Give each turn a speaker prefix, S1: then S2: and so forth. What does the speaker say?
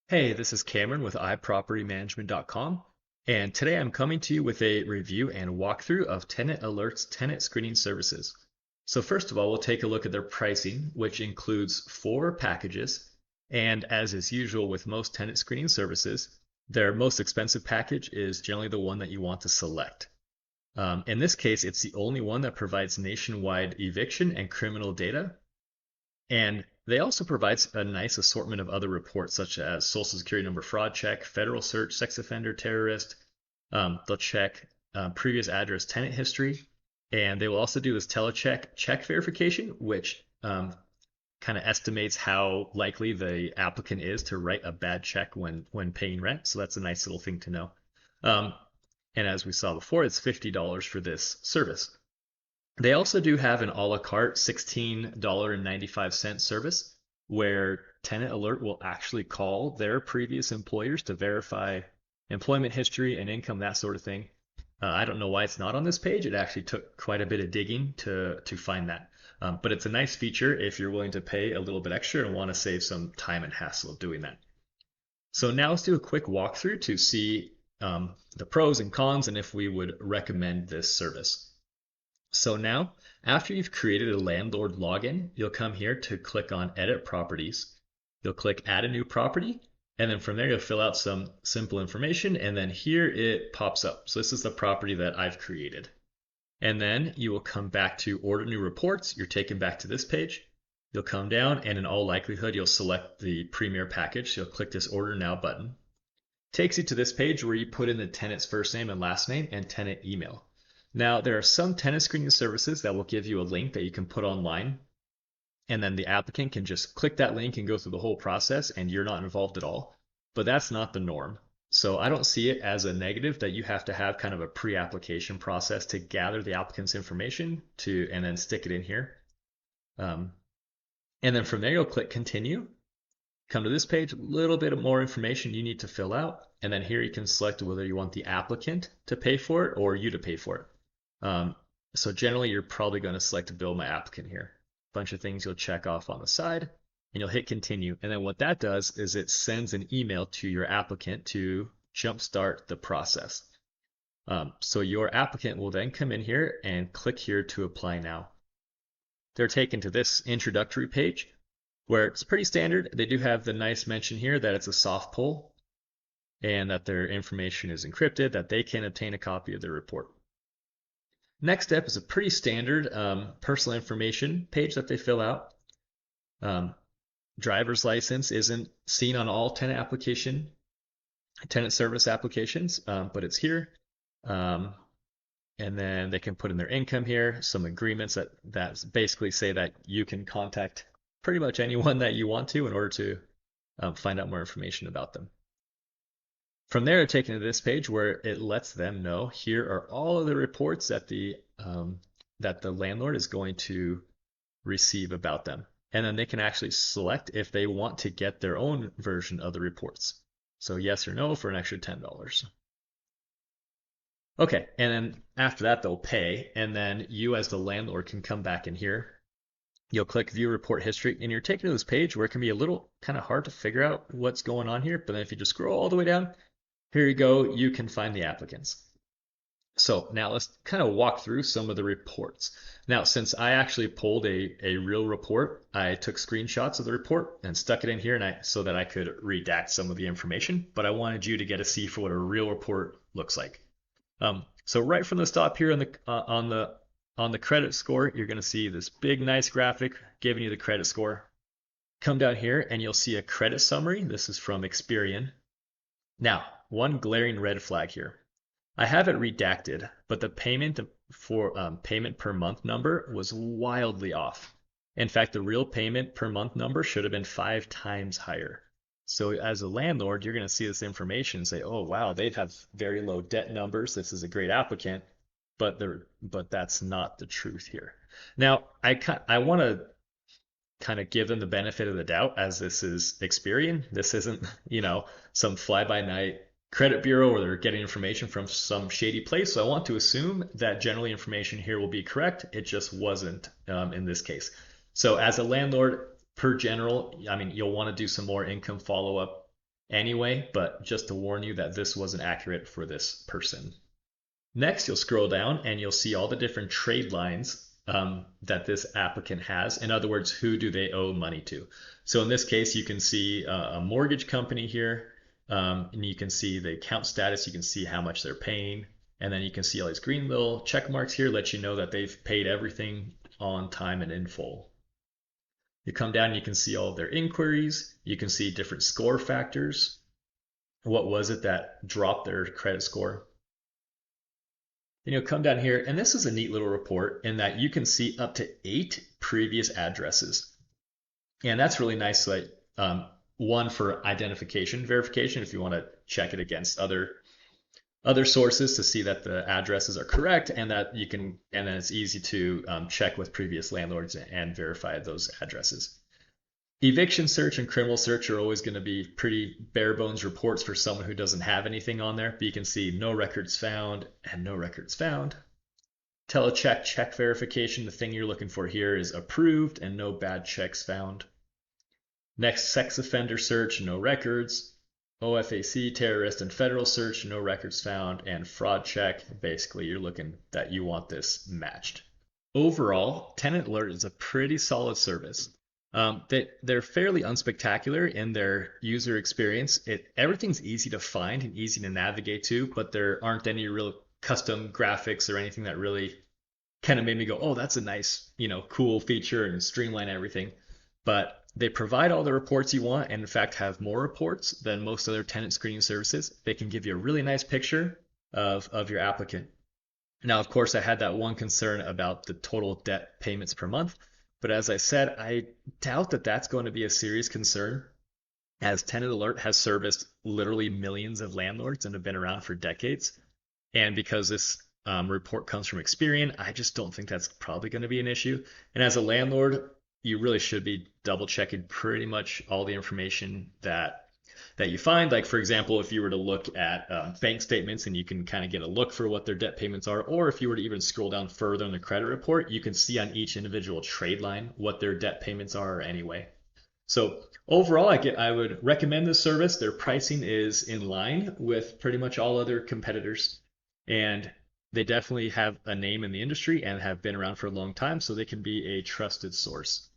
S1: Hey, this is Cameron with iPropertyManagement.com, and today I'm coming to you with a review and walkthrough of TenantAlert's tenant screening services. So first of all, we'll take a look at their pricing, which includes four packages, and as is usual with most tenant screening services, their most expensive package is generally the one that you want to select. In this case, it's the only one that provides nationwide eviction and criminal data, and they also provide a nice assortment of other reports, such as Social Security number fraud check, federal search, sex offender, terrorist. They'll check previous address tenant history. And they will also do this telecheck check verification, which kind of estimates how likely the applicant is to write a bad check when paying rent. So that's a nice little thing to know. Um, and as we saw before, it's $50 for this service. They also do have an a la carte $16.95 service where Tenant Alert will actually call their previous employers to verify employment history and income, that sort of thing. I don't know why it's not on this page. It actually took quite a bit of digging to find that. But it's a nice feature if you're willing to pay a little bit extra and want to save some time and hassle of doing that. So now let's do a quick walkthrough to see the pros and cons and if we would recommend this service. So now, after you've created a landlord login, you'll come here to click on Edit Properties. You'll click Add a New Property, and then from there you'll fill out some simple information, and then here it pops up. So this is the property that I've created. And then you will come back to Order New Reports. You're taken back to this page. You'll come down, and in all likelihood, you'll select the Premier package. So you'll click this Order Now button. Takes you to this page where you put in the tenant's first name and last name and tenant email. Now, there are some tenant screening services that will give you a link that you can put online, and then the applicant can just click that link and go through the whole process, and you're not involved at all. But that's not the norm. So I don't see it as a negative that you have to have kind of a pre-application process to gather the applicant's information to and then stick it in here. Um, and then from there, you'll click continue. Come to this page, a little bit more information you need to fill out. And then here you can select whether you want the applicant to pay for it or you to pay for it. So generally, you're probably going to select Bill My Applicant here. A bunch of things you'll check off on the side, and you'll hit continue. And then what that does is it sends an email to your applicant to jumpstart the process. So your applicant will then come in here and click here to apply now. They're taken to this introductory page where it's pretty standard. They do have the nice mention here that it's a soft pull and that their information is encrypted, that they can obtain a copy of their report. Next step is a pretty standard personal information page that they fill out. Driver's license isn't seen on all tenant service applications, but it's here. And then they can put in their income here, some agreements that basically say that you can contact pretty much anyone that you want to in order to find out more information about them. From there, they're taken to this page where it lets them know here are all of the reports that the landlord is going to receive about them. And then they can actually select if they want to get their own version of the reports. So yes or no for an extra $10. Okay, and then after that, they'll pay. And then you as the landlord can come back in here. You'll click View Report History, and you're taken to this page where it can be a little kind of hard to figure out what's going on here. But then if you just scroll all the way down, here you go, you can find the applicants. So now let's kind of walk through some of the reports. Now, since I actually pulled a real report, I took screenshots of the report and stuck it in here so that I could redact some of the information, but I wanted you to get a see for what a real report looks like. So right from the top here on the credit score, you're going to see this big, nice graphic giving you the credit score. Come down here and you'll see a credit summary. This is from Experian. Now, one glaring red flag here. I have it redacted, but the payment per month number was wildly off. In fact, the real payment per month number should have been 5 times higher. So as a landlord, you're going to see this information and say, oh, wow, they have very low debt numbers. This is a great applicant, but that's not the truth here. Now, I want to kind of give them the benefit of the doubt as this is Experian. This isn't, some fly-by-night credit bureau where they're getting information from some shady place. So I want to assume that generally information here will be correct. It just wasn't in this case. So as a landlord, per general, I mean, you'll want to do some more income follow-up anyway, but just to warn you that this wasn't accurate for this person. Next, you'll scroll down and you'll see all the different trade lines that this applicant has. In other words, who do they owe money to? So in this case, you can see a mortgage company here, and you can see the account status. You can see how much they're paying. And then you can see all these green little check marks here let you know that they've paid everything on time and in full. You come down and you can see all of their inquiries. You can see different score factors. What was it that dropped their credit score? Then you'll come down here, and this is a neat little report in that you can see up to 8 previous addresses. And that's really nice. Like one for identification verification, if you want to check it against other sources to see that the addresses are correct, and that you can, and then it's easy to check with previous landlords and verify those addresses. Eviction search and criminal search are always going to be pretty bare bones reports for someone who doesn't have anything on there, but you can see no records found and no records found. Telecheck check verification, the thing you're looking for here is approved and no bad checks found. Next, sex offender search, no records. OFAC, terrorist and federal search, no records found. And fraud check, basically you're looking that you want this matched. Overall, TenantAlert is a pretty solid service. They're fairly unspectacular in their user experience. Everything's easy to find and easy to navigate to, but there aren't any real custom graphics or anything that really kind of made me go, oh, that's a nice, cool feature and streamline everything. But they provide all the reports you want, and in fact have more reports than most other tenant screening services. They can give you a really nice picture of your applicant. Now, of course, I had that one concern about the total debt payments per month. But as I said, I doubt that that's going to be a serious concern, as TenantAlert has serviced literally millions of landlords and have been around for decades. And because this report comes from Experian, I just don't think that's probably going to be an issue. And as a landlord, you really should be double checking pretty much all the information that you find. Like, for example, if you were to look at bank statements and you can kind of get a look for what their debt payments are, or if you were to even scroll down further in the credit report, you can see on each individual trade line what their debt payments are anyway. So overall, I would recommend this service. Their pricing is in line with pretty much all other competitors, and they definitely have a name in the industry and have been around for a long time, so they can be a trusted source.